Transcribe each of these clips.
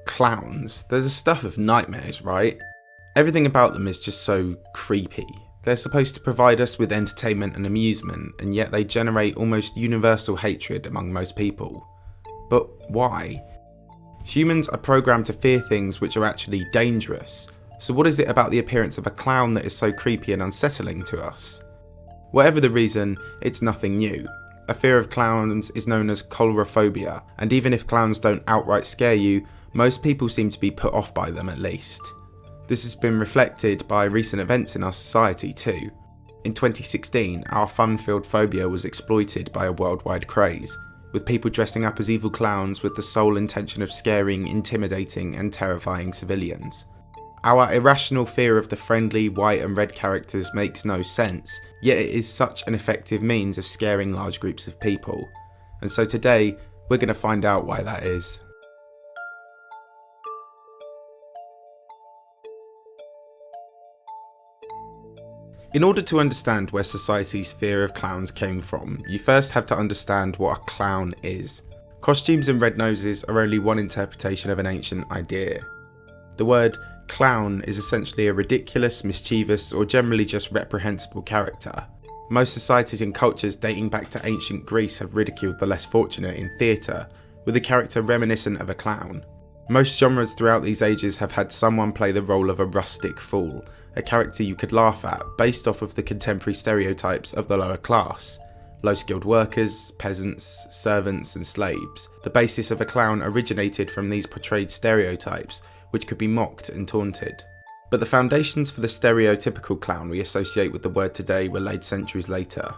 Clowns, they're the stuff of nightmares, right? Everything about them is just so creepy. They're supposed to provide us with entertainment and amusement, and yet they generate almost universal hatred among most people. But why? Humans are programmed to fear things which are actually dangerous, so what is it about the appearance of a clown that is so creepy and unsettling to us? Whatever the reason, it's nothing new. A fear of clowns is known as coulrophobia, and even if clowns don't outright scare you, most people seem to be put off by them at least. This has been reflected by recent events in our society too. In 2016, our fun-filled phobia was exploited by a worldwide craze, with people dressing up as evil clowns with the sole intention of scaring, intimidating and terrifying civilians. Our irrational fear of the friendly white and red characters makes no sense, yet it is such an effective means of scaring large groups of people. And so today, we're going to find out why that is. In order to understand where society's fear of clowns came from, you first have to understand what a clown is. Costumes and red noses are only one interpretation of an ancient idea. The word clown is essentially a ridiculous, mischievous, or generally just reprehensible character. Most societies and cultures dating back to ancient Greece have ridiculed the less fortunate in theatre, with a character reminiscent of a clown. Most genres throughout these ages have had someone play the role of a rustic fool, a character you could laugh at based off of the contemporary stereotypes of the lower class. Low-skilled workers, peasants, servants and slaves. The basis of a clown originated from these portrayed stereotypes, which could be mocked and taunted. But the foundations for the stereotypical clown we associate with the word today were laid centuries later.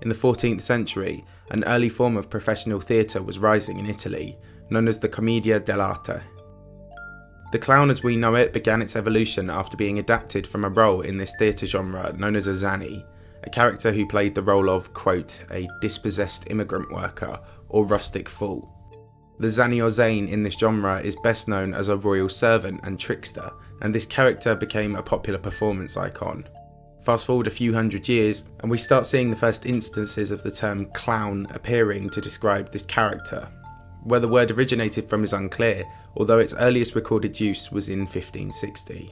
In the 14th century, an early form of professional theatre was rising in Italy, known as the commedia dell'arte. The clown as we know it began its evolution after being adapted from a role in this theatre genre known as a zanni, a character who played the role of, quote, a dispossessed immigrant worker or rustic fool. The zanni or zane in this genre is best known as a royal servant and trickster, and this character became a popular performance icon. Fast forward a few hundred years, and we start seeing the first instances of the term clown appearing to describe this character. Where the word originated from is unclear, although its earliest recorded use was in 1560.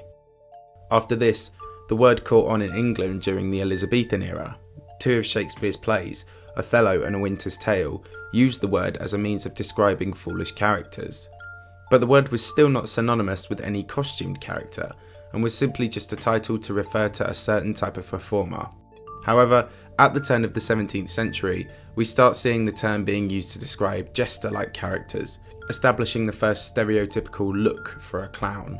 After this, the word caught on in England during the Elizabethan era. Two of Shakespeare's plays, Othello and A Winter's Tale, used the word as a means of describing foolish characters. But the word was still not synonymous with any costumed character, and was simply just a title to refer to a certain type of performer. However, at the turn of the 17th century, we start seeing the term being used to describe jester-like characters, establishing the first stereotypical look for a clown.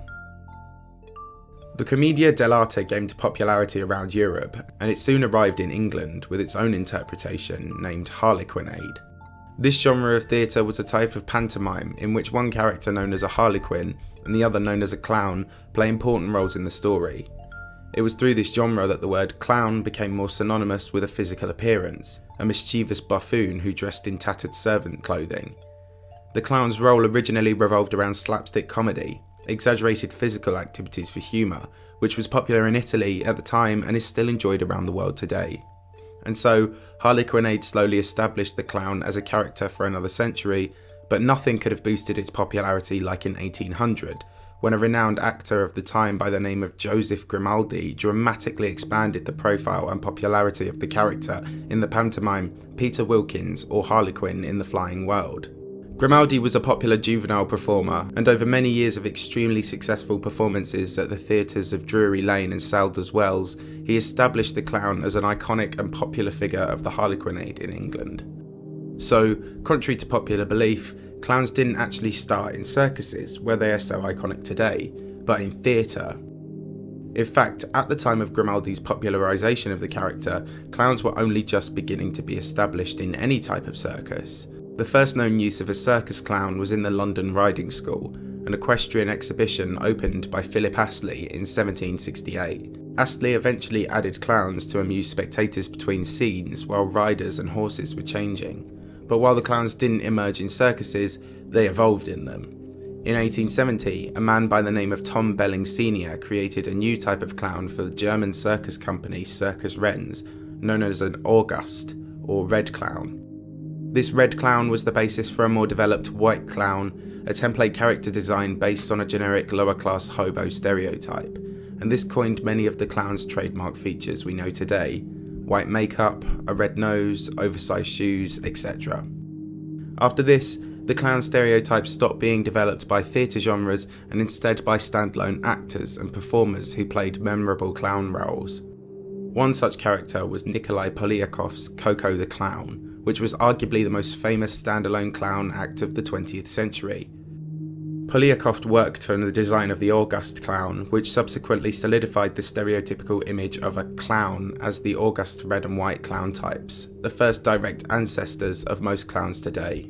The commedia dell'arte gained popularity around Europe, and it soon arrived in England with its own interpretation named harlequinade. This genre of theatre was a type of pantomime in which one character known as a harlequin and the other known as a clown play important roles in the story. It was through this genre that the word clown became more synonymous with a physical appearance, a mischievous buffoon who dressed in tattered servant clothing. The clown's role originally revolved around slapstick comedy, exaggerated physical activities for humour, which was popular in Italy at the time and is still enjoyed around the world today. And so, harlequinade slowly established the clown as a character for another century, but nothing could have boosted its popularity like in 1800, when a renowned actor of the time by the name of Joseph Grimaldi dramatically expanded the profile and popularity of the character in the pantomime Peter Wilkins or Harlequin in the Flying World. Grimaldi was a popular juvenile performer, and over many years of extremely successful performances at the theatres of Drury Lane and Sadler's Wells, he established the clown as an iconic and popular figure of the harlequinade in England. So, contrary to popular belief, clowns didn't actually start in circuses, where they are so iconic today, but in theatre. In fact, at the time of Grimaldi's popularisation of the character, clowns were only just beginning to be established in any type of circus. The first known use of a circus clown was in the London Riding School, an equestrian exhibition opened by Philip Astley in 1768. Astley eventually added clowns to amuse spectators between scenes while riders and horses were changing. But while the clowns didn't emerge in circuses, they evolved in them. In 1870, a man by the name of Tom Belling Sr. created a new type of clown for the German circus company Circus Renz, known as an August, or red clown. This red clown was the basis for a more developed white clown, a template character design based on a generic lower-class hobo stereotype, and this coined many of the clown's trademark features we know today: white makeup, a red nose, oversized shoes, etc. After this, the clown stereotype stopped being developed by theatre genres and instead by standalone actors and performers who played memorable clown roles. One such character was Nikolai Polyakov's Coco the Clown, which was arguably the most famous standalone clown act of the 20th century. Polyakov worked on the design of the August clown, which subsequently solidified the stereotypical image of a clown as the August red and white clown types, the first direct ancestors of most clowns today.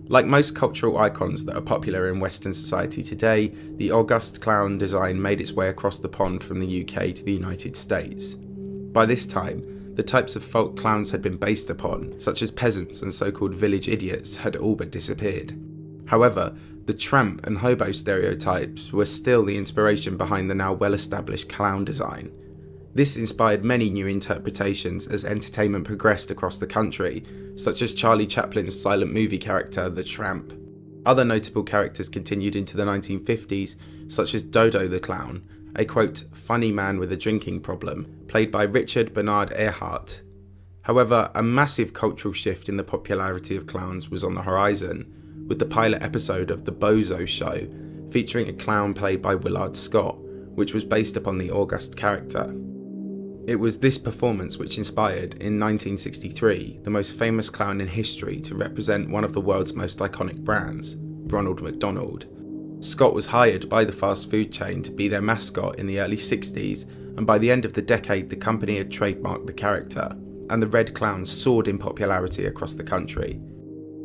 Like most cultural icons that are popular in Western society today, the August clown design made its way across the pond from the UK to the United States. By this time, the types of folk clowns had been based upon, such as peasants and so-called village idiots, had all but disappeared. However, the tramp and hobo stereotypes were still the inspiration behind the now well-established clown design. This inspired many new interpretations as entertainment progressed across the country, such as Charlie Chaplin's silent movie character, the Tramp. Other notable characters continued into the 1950s, such as Dodo the Clown, a quote, funny man with a drinking problem, played by Richard Bernard Earhart. However, a massive cultural shift in the popularity of clowns was on the horizon, with the pilot episode of The Bozo Show, featuring a clown played by Willard Scott, which was based upon the August character. It was this performance which inspired, in 1963, the most famous clown in history to represent one of the world's most iconic brands, Ronald McDonald. Scott was hired by the fast food chain to be their mascot in the early 60s, and by the end of the decade the company had trademarked the character, and the red clown soared in popularity across the country.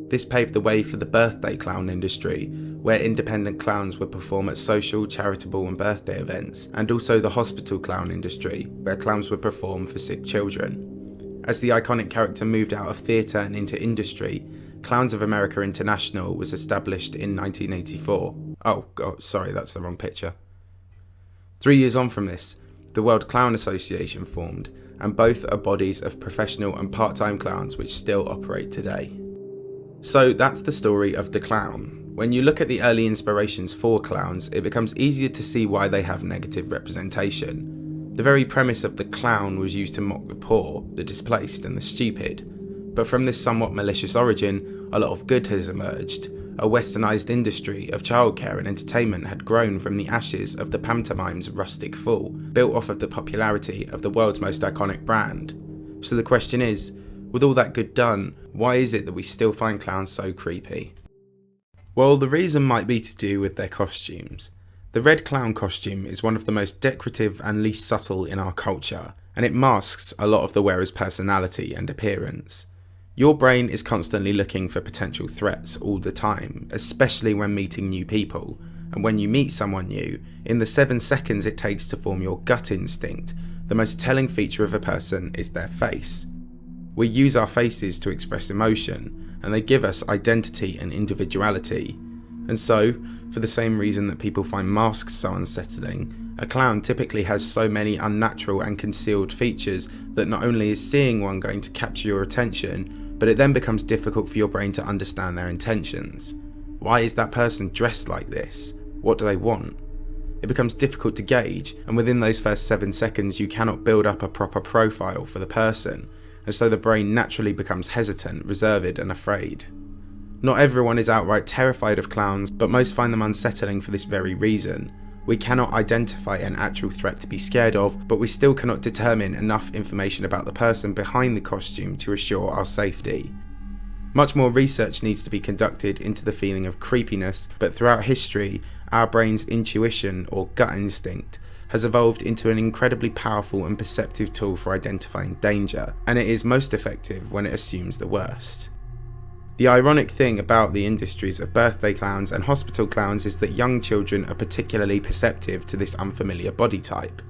This paved the way for the birthday clown industry, where independent clowns would perform at social, charitable and birthday events, and also the hospital clown industry, where clowns would perform for sick children. As the iconic character moved out of theatre and into industry, Clowns of America International was established in 1984. Oh god, sorry, that's the wrong picture. 3 years on from this, the World Clown Association formed, and both are bodies of professional and part-time clowns which still operate today. So that's the story of the clown. When you look at the early inspirations for clowns, it becomes easier to see why they have negative representation. The very premise of the clown was used to mock the poor, the displaced and the stupid. But from this somewhat malicious origin, a lot of good has emerged. A westernised industry of childcare and entertainment had grown from the ashes of the pantomime's rustic fool, built off of the popularity of the world's most iconic brand. So the question is, with all that good done, why is it that we still find clowns so creepy? Well, the reason might be to do with their costumes. The red clown costume is one of the most decorative and least subtle in our culture, and it masks a lot of the wearer's personality and appearance. Your brain is constantly looking for potential threats all the time, especially when meeting new people, and when you meet someone new, in the 7 seconds it takes to form your gut instinct, the most telling feature of a person is their face. We use our faces to express emotion, and they give us identity and individuality. And so, for the same reason that people find masks so unsettling, a clown typically has so many unnatural and concealed features that not only is seeing one going to capture your attention, but it then becomes difficult for your brain to understand their intentions. Why is that person dressed like this? What do they want? It becomes difficult to gauge, and within those first 7 seconds you cannot build up a proper profile for the person, and so the brain naturally becomes hesitant, reserved and afraid. Not everyone is outright terrified of clowns, but most find them unsettling for this very reason. We cannot identify an actual threat to be scared of, but we still cannot determine enough information about the person behind the costume to assure our safety. Much more research needs to be conducted into the feeling of creepiness, but throughout history, our brain's intuition or gut instinct has evolved into an incredibly powerful and perceptive tool for identifying danger, and it is most effective when it assumes the worst. The ironic thing about the industries of birthday clowns and hospital clowns is that young children are particularly perceptive to this unfamiliar body type.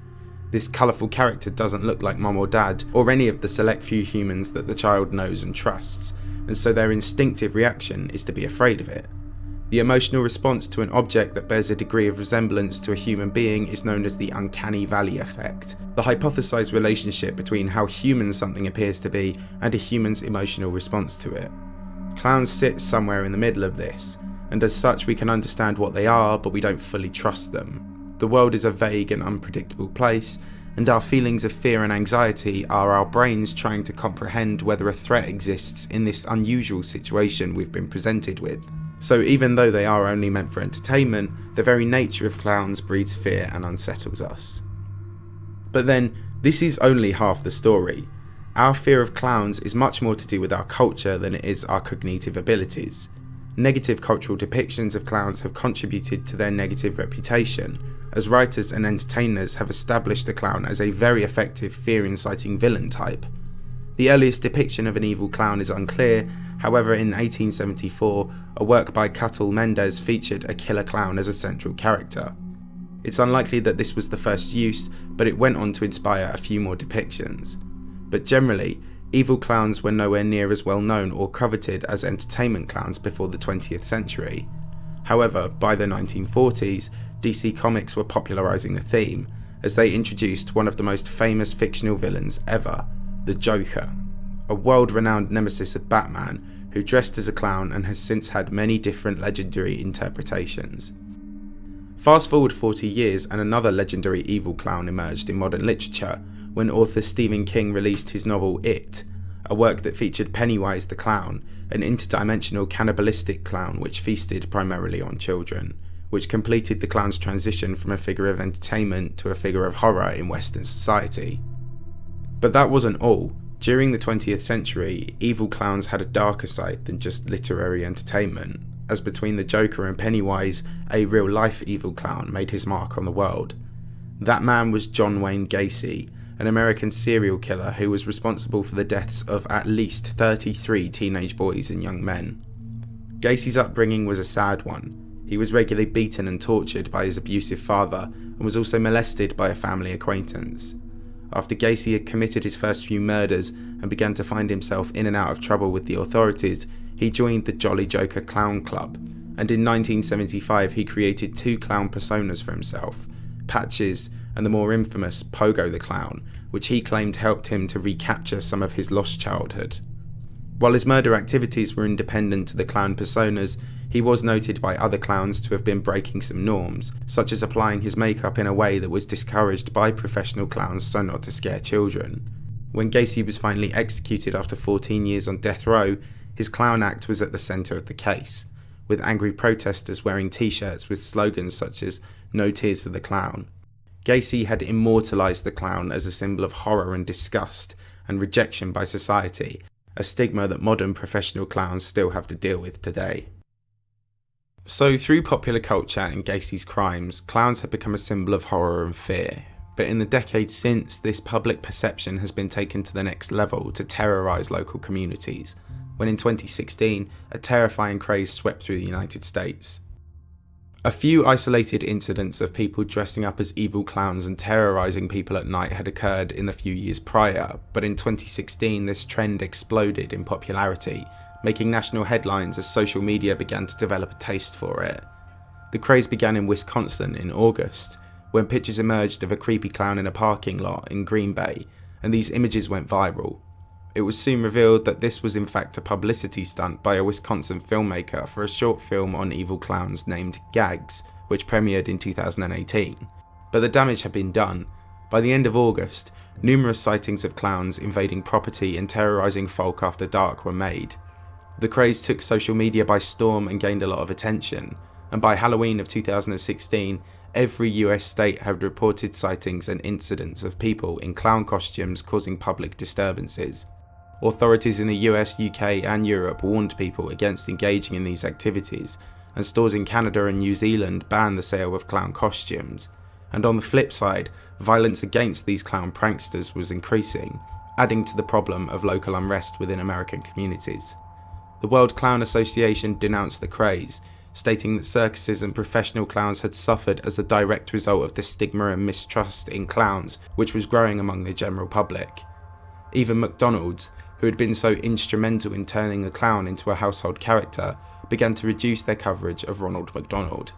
This colourful character doesn't look like mum or dad, or any of the select few humans that the child knows and trusts, and so their instinctive reaction is to be afraid of it. The emotional response to an object that bears a degree of resemblance to a human being is known as the uncanny valley effect, the hypothesized relationship between how human something appears to be and a human's emotional response to it. Clowns sit somewhere in the middle of this, and as such we can understand what they are, but we don't fully trust them. The world is a vague and unpredictable place, and our feelings of fear and anxiety are our brains trying to comprehend whether a threat exists in this unusual situation we've been presented with. So even though they are only meant for entertainment, the very nature of clowns breeds fear and unsettles us. But then, this is only half the story. Our fear of clowns is much more to do with our culture than it is our cognitive abilities. Negative cultural depictions of clowns have contributed to their negative reputation, as writers and entertainers have established the clown as a very effective fear-inciting villain type. The earliest depiction of an evil clown is unclear, however in 1874, a work by Cuttle Mendez featured a killer clown as a central character. It's unlikely that this was the first use, but it went on to inspire a few more depictions. But generally, evil clowns were nowhere near as well known or coveted as entertainment clowns before the 20th century. However, by the 1940s, DC Comics were popularising the theme, as they introduced one of the most famous fictional villains ever, the Joker, a world-renowned nemesis of Batman who dressed as a clown and has since had many different legendary interpretations. Fast forward 40 years and another legendary evil clown emerged in modern literature when author Stephen King released his novel It, a work that featured Pennywise the Clown, an interdimensional cannibalistic clown which feasted primarily on children, which completed the clown's transition from a figure of entertainment to a figure of horror in Western society. But that wasn't all. During the 20th century, evil clowns had a darker side than just literary entertainment, as between the Joker and Pennywise, a real-life evil clown made his mark on the world. That man was John Wayne Gacy, an American serial killer who was responsible for the deaths of at least 33 teenage boys and young men. Gacy's upbringing was a sad one. He was regularly beaten and tortured by his abusive father and was also molested by a family acquaintance. After Gacy had committed his first few murders and began to find himself in and out of trouble with the authorities, he joined the Jolly Joker Clown Club, and in 1975 he created two clown personas for himself, Patches and the more infamous Pogo the Clown, which he claimed helped him to recapture some of his lost childhood. While his murder activities were independent to the clown personas, he was noted by other clowns to have been breaking some norms, such as applying his makeup in a way that was discouraged by professional clowns so not to scare children. When Gacy was finally executed after 14 years on death row, his clown act was at the centre of the case, with angry protesters wearing t-shirts with slogans such as "No Tears for the Clown." Gacy had immortalised the clown as a symbol of horror and disgust and rejection by society, a stigma that modern professional clowns still have to deal with today. So through popular culture and Gacy's crimes, clowns have become a symbol of horror and fear. But in the decades since, this public perception has been taken to the next level to terrorise local communities, when in 2016, a terrifying craze swept through the United States. A few isolated incidents of people dressing up as evil clowns and terrorising people at night had occurred in the few years prior, but in 2016 this trend exploded in popularity, making national headlines as social media began to develop a taste for it. The craze began in Wisconsin in August, when pictures emerged of a creepy clown in a parking lot in Green Bay, and these images went viral. It was soon revealed that this was in fact a publicity stunt by a Wisconsin filmmaker for a short film on evil clowns named Gags, which premiered in 2018. But the damage had been done. By the end of August, numerous sightings of clowns invading property and terrorising folk after dark were made. The craze took social media by storm and gained a lot of attention, and by Halloween of 2016, every US state had reported sightings and incidents of people in clown costumes causing public disturbances. Authorities in the US, UK and Europe warned people against engaging in these activities, and stores in Canada and New Zealand banned the sale of clown costumes. And on the flip side, violence against these clown pranksters was increasing, adding to the problem of local unrest within American communities. The World Clown Association denounced the craze, stating that circuses and professional clowns had suffered as a direct result of the stigma and mistrust in clowns which was growing among the general public. Even McDonald's, who had been so instrumental in turning the clown into a household character, began to reduce their coverage of Ronald McDonald.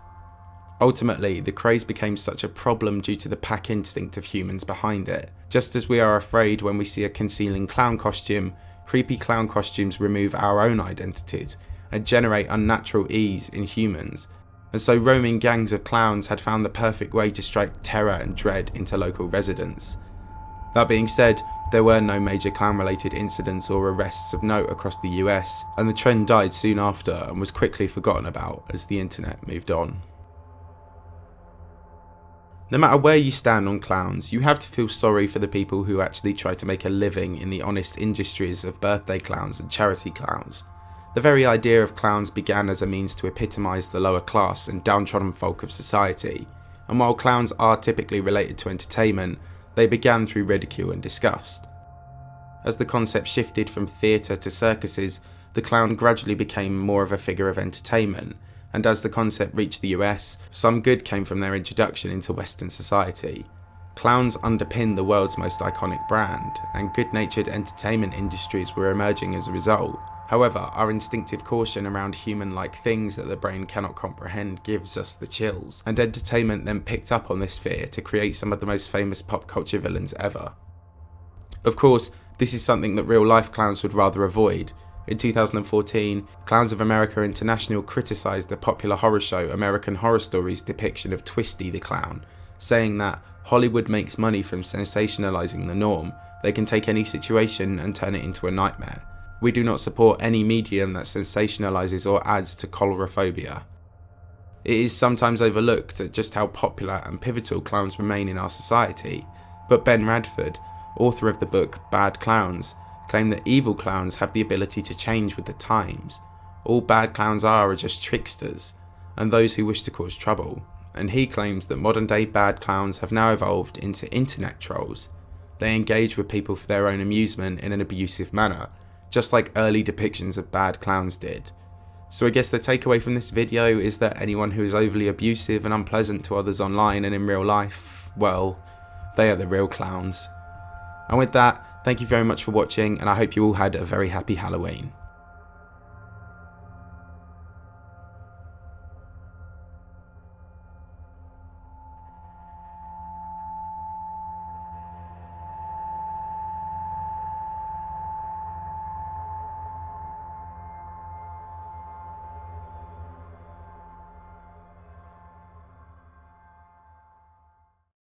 Ultimately, the craze became such a problem due to the pack instinct of humans behind it. Just as we are afraid when we see a concealing clown costume, creepy clown costumes remove our own identities and generate unnatural ease in humans, and so roaming gangs of clowns had found the perfect way to strike terror and dread into local residents. That being said, there were no major clown-related incidents or arrests of note across the US, and the trend died soon after and was quickly forgotten about as the internet moved on. No matter where you stand on clowns, you have to feel sorry for the people who actually try to make a living in the honest industries of birthday clowns and charity clowns. The very idea of clowns began as a means to epitomise the lower class and downtrodden folk of society, and while clowns are typically related to entertainment, they began through ridicule and disgust. As the concept shifted from theatre to circuses, the clown gradually became more of a figure of entertainment, and as the concept reached the US, some good came from their introduction into Western society. Clowns underpin the world's most iconic brand, and good-natured entertainment industries were emerging as a result. However, our instinctive caution around human-like things that the brain cannot comprehend gives us the chills, and entertainment then picked up on this fear to create some of the most famous pop culture villains ever. Of course, this is something that real-life clowns would rather avoid. In 2014, Clowns of America International criticised the popular horror show American Horror Story's depiction of Twisty the Clown, saying that Hollywood makes money from sensationalising the norm. They can take any situation and turn it into a nightmare. We do not support any medium that sensationalises or adds to coulrophobia. It is sometimes overlooked at just how popular and pivotal clowns remain in our society, but Ben Radford, author of the book Bad Clowns, claimed that evil clowns have the ability to change with the times. All bad clowns are just tricksters, and those who wish to cause trouble, and he claims that modern day bad clowns have now evolved into internet trolls. They engage with people for their own amusement in an abusive manner, just like early depictions of bad clowns did. So I guess the takeaway from this video is that anyone who is overly abusive and unpleasant to others online and in real life, well, they are the real clowns. And with that, thank you very much for watching, and I hope you all had a very happy Halloween.